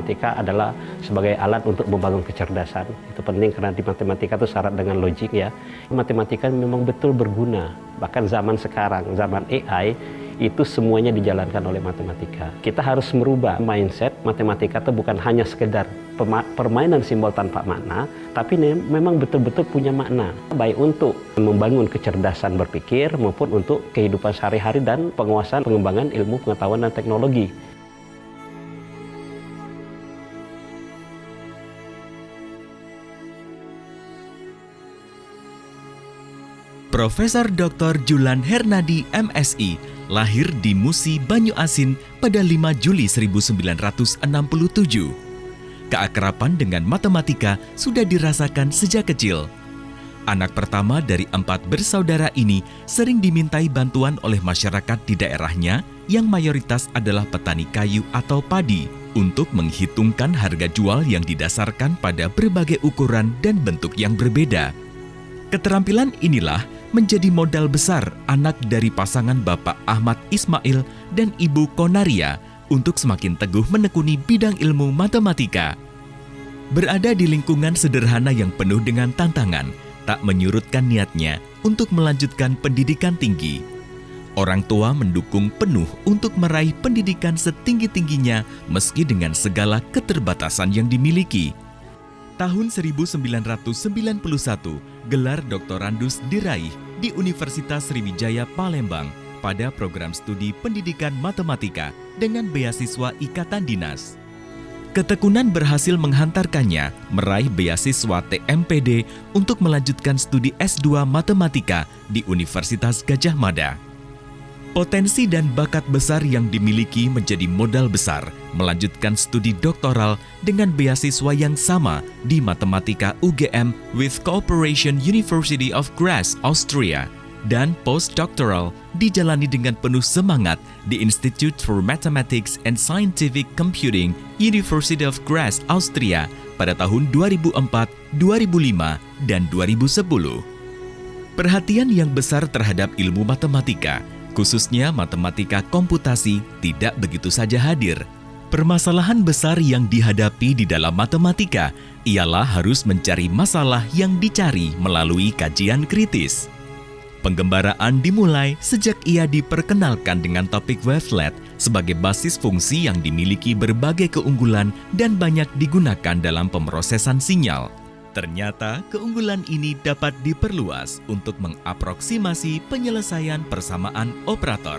matematika adalah sebagai alat untuk membangun kecerdasan. Itu penting karena di matematika itu syarat dengan logik ya. Matematika memang betul berguna. Bahkan zaman sekarang, zaman AI, itu semuanya dijalankan oleh matematika. Kita harus merubah mindset matematika itu bukan hanya sekedar permainan simbol tanpa makna, tapi memang betul-betul punya makna. Baik untuk membangun kecerdasan berpikir maupun untuk kehidupan sehari-hari dan penguasaan pengembangan ilmu pengetahuan dan teknologi. Profesor Dr. Julan Hernadi, MSI, lahir di Musi, Banyuasin pada 5 Juli 1967. Keakraban dengan matematika sudah dirasakan sejak kecil. Anak pertama dari 4 bersaudara ini sering dimintai bantuan oleh masyarakat di daerahnya yang mayoritas adalah petani kayu atau padi untuk menghitungkan harga jual yang didasarkan pada berbagai ukuran dan bentuk yang berbeda. Keterampilan inilah menjadi modal besar anak dari pasangan Bapak Ahmad Ismail dan Ibu Konaria untuk semakin teguh menekuni bidang ilmu matematika. Berada di lingkungan sederhana yang penuh dengan tantangan, tak menyurutkan niatnya untuk melanjutkan pendidikan tinggi. Orang tua mendukung penuh untuk meraih pendidikan setinggi-tingginya meski dengan segala keterbatasan yang dimiliki. Tahun 1991, gelar doktorandus diraih di Universitas Sriwijaya Palembang pada program studi pendidikan matematika dengan beasiswa Ikatan Dinas. Ketekunan berhasil menghantarkannya meraih beasiswa TMPD untuk melanjutkan studi S2 matematika di Universitas Gadjah Mada. Potensi dan bakat besar yang dimiliki menjadi modal besar melanjutkan studi doktoral dengan beasiswa yang sama di Matematika UGM with Cooperation University of Graz, Austria, dan postdoctoral dijalani dengan penuh semangat di Institute for Mathematics and Scientific Computing, University of Graz, Austria pada tahun 2004, 2005, dan 2010. Perhatian yang besar terhadap ilmu matematika, khususnya matematika komputasi, tidak begitu saja hadir. Permasalahan besar yang dihadapi di dalam matematika ialah harus mencari masalah yang dicari melalui kajian kritis. Penggembaraan dimulai sejak ia diperkenalkan dengan topik wavelet sebagai basis fungsi yang dimiliki berbagai keunggulan dan banyak digunakan dalam pemrosesan sinyal. Ternyata keunggulan ini dapat diperluas untuk mengaproksimasi penyelesaian persamaan operator.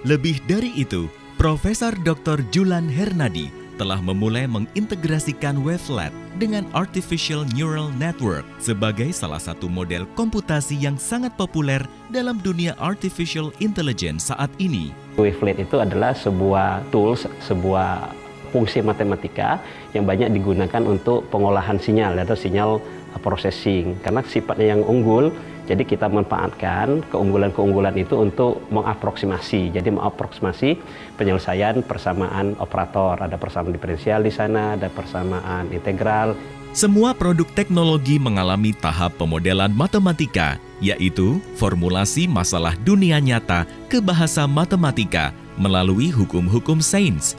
Lebih dari itu, Profesor Dr. Julan Hernadi telah memulai mengintegrasikan wavelet dengan Artificial Neural Network sebagai salah satu model komputasi yang sangat populer dalam dunia Artificial Intelligence saat ini. Wavelet itu adalah sebuah tools, sebuah fungsi matematika yang banyak digunakan untuk pengolahan sinyal atau sinyal processing. Karena sifatnya yang unggul, jadi kita manfaatkan keunggulan-keunggulan itu untuk mengaproksimasi. Jadi mengaproksimasi penyelesaian persamaan operator. Ada persamaan diferensial di sana, ada persamaan integral. Semua produk teknologi mengalami tahap pemodelan matematika, yaitu formulasi masalah dunia nyata ke bahasa matematika melalui hukum-hukum sains.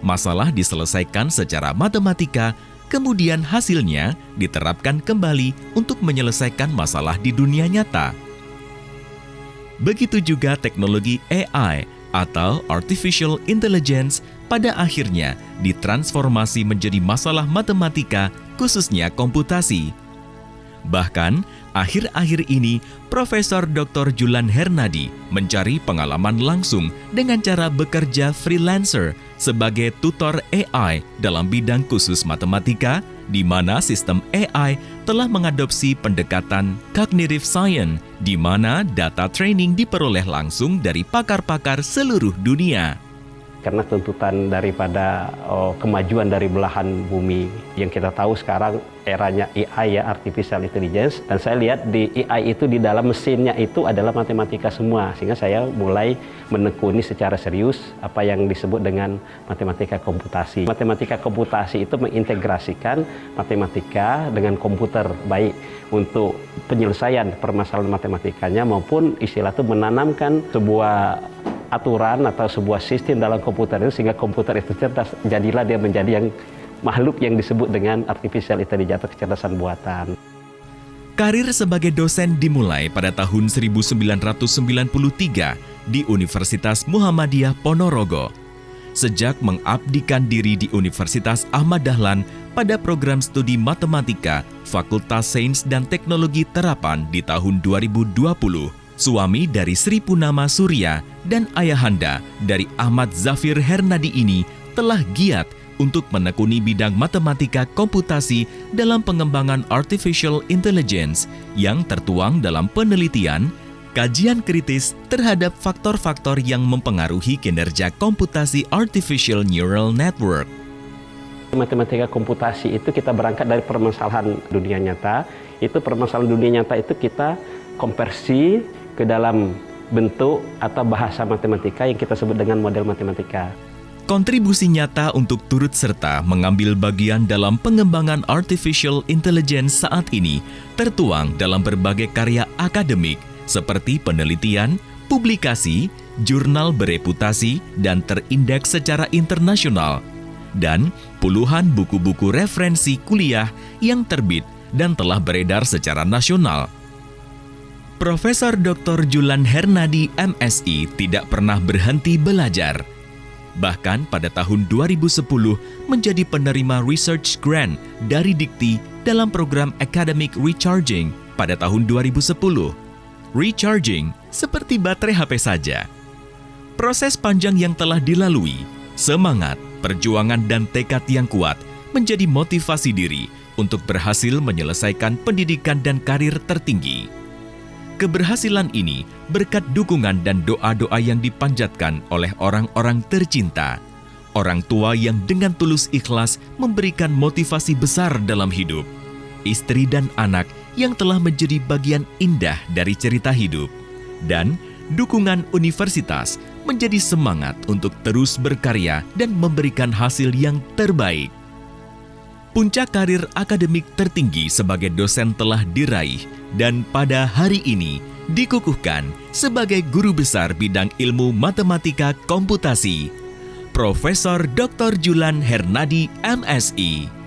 Masalah diselesaikan secara matematika, kemudian hasilnya diterapkan kembali untuk menyelesaikan masalah di dunia nyata. Begitu juga teknologi AI atau Artificial Intelligence pada akhirnya ditransformasi menjadi masalah matematika, khususnya komputasi. Bahkan, akhir-akhir ini, Profesor Dr. Julan Hernadi mencari pengalaman langsung dengan cara bekerja freelancer sebagai tutor AI dalam bidang khusus matematika, di mana sistem AI telah mengadopsi pendekatan cognitive science, di mana data training diperoleh langsung dari pakar-pakar seluruh dunia. Karena tuntutan daripada kemajuan dari belahan bumi yang kita tahu sekarang eranya AI ya, Artificial Intelligence, dan saya lihat di AI itu di dalam mesinnya itu adalah matematika semua, sehingga saya mulai menekuni secara serius apa yang disebut dengan matematika komputasi. Matematika komputasi itu mengintegrasikan matematika dengan komputer, baik untuk penyelesaian permasalahan matematikanya maupun istilah itu menanamkan sebuah aturan atau sebuah sistem dalam komputer itu sehingga komputer itu cerdas, jadilah dia menjadi yang makhluk yang disebut dengan artificial intelligence atau kecerdasan buatan. Karir sebagai dosen dimulai pada tahun 1993 di Universitas Muhammadiyah Ponorogo. Sejak mengabdikan diri di Universitas Ahmad Dahlan pada program studi matematika Fakultas Sains dan Teknologi Terapan di tahun 2020, suami dari Sri Punama Surya dan ayahanda dari Ahmad Zafir Hernadi ini telah giat untuk menekuni bidang matematika komputasi dalam pengembangan artificial intelligence yang tertuang dalam penelitian, kajian kritis terhadap faktor-faktor yang mempengaruhi kinerja komputasi artificial neural network. Matematika komputasi itu kita berangkat dari permasalahan dunia nyata. Itu permasalahan dunia nyata itu kita konversi ke dalam bentuk atau bahasa matematika yang kita sebut dengan model matematika. Kontribusi nyata untuk turut serta mengambil bagian dalam pengembangan artificial intelligence saat ini tertuang dalam berbagai karya akademik seperti penelitian, publikasi, jurnal bereputasi dan terindeks secara internasional, dan puluhan buku-buku referensi kuliah yang terbit dan telah beredar secara nasional. Profesor Dr. Julan Hernadi MSI tidak pernah berhenti belajar. Bahkan pada tahun 2010 menjadi penerima research grant dari Dikti dalam program Academic Recharging pada tahun 2010. Recharging seperti baterai HP saja. Proses panjang yang telah dilalui, semangat, perjuangan dan tekad yang kuat menjadi motivasi diri untuk berhasil menyelesaikan pendidikan dan karir tertinggi. Keberhasilan ini berkat dukungan dan doa-doa yang dipanjatkan oleh orang-orang tercinta, orang tua yang dengan tulus ikhlas memberikan motivasi besar dalam hidup, istri dan anak yang telah menjadi bagian indah dari cerita hidup, dan dukungan universitas menjadi semangat untuk terus berkarya dan memberikan hasil yang terbaik. Puncak karir akademik tertinggi sebagai dosen telah diraih dan pada hari ini dikukuhkan sebagai guru besar bidang ilmu matematika komputasi, Profesor Dr. Julan Hernadi MSI.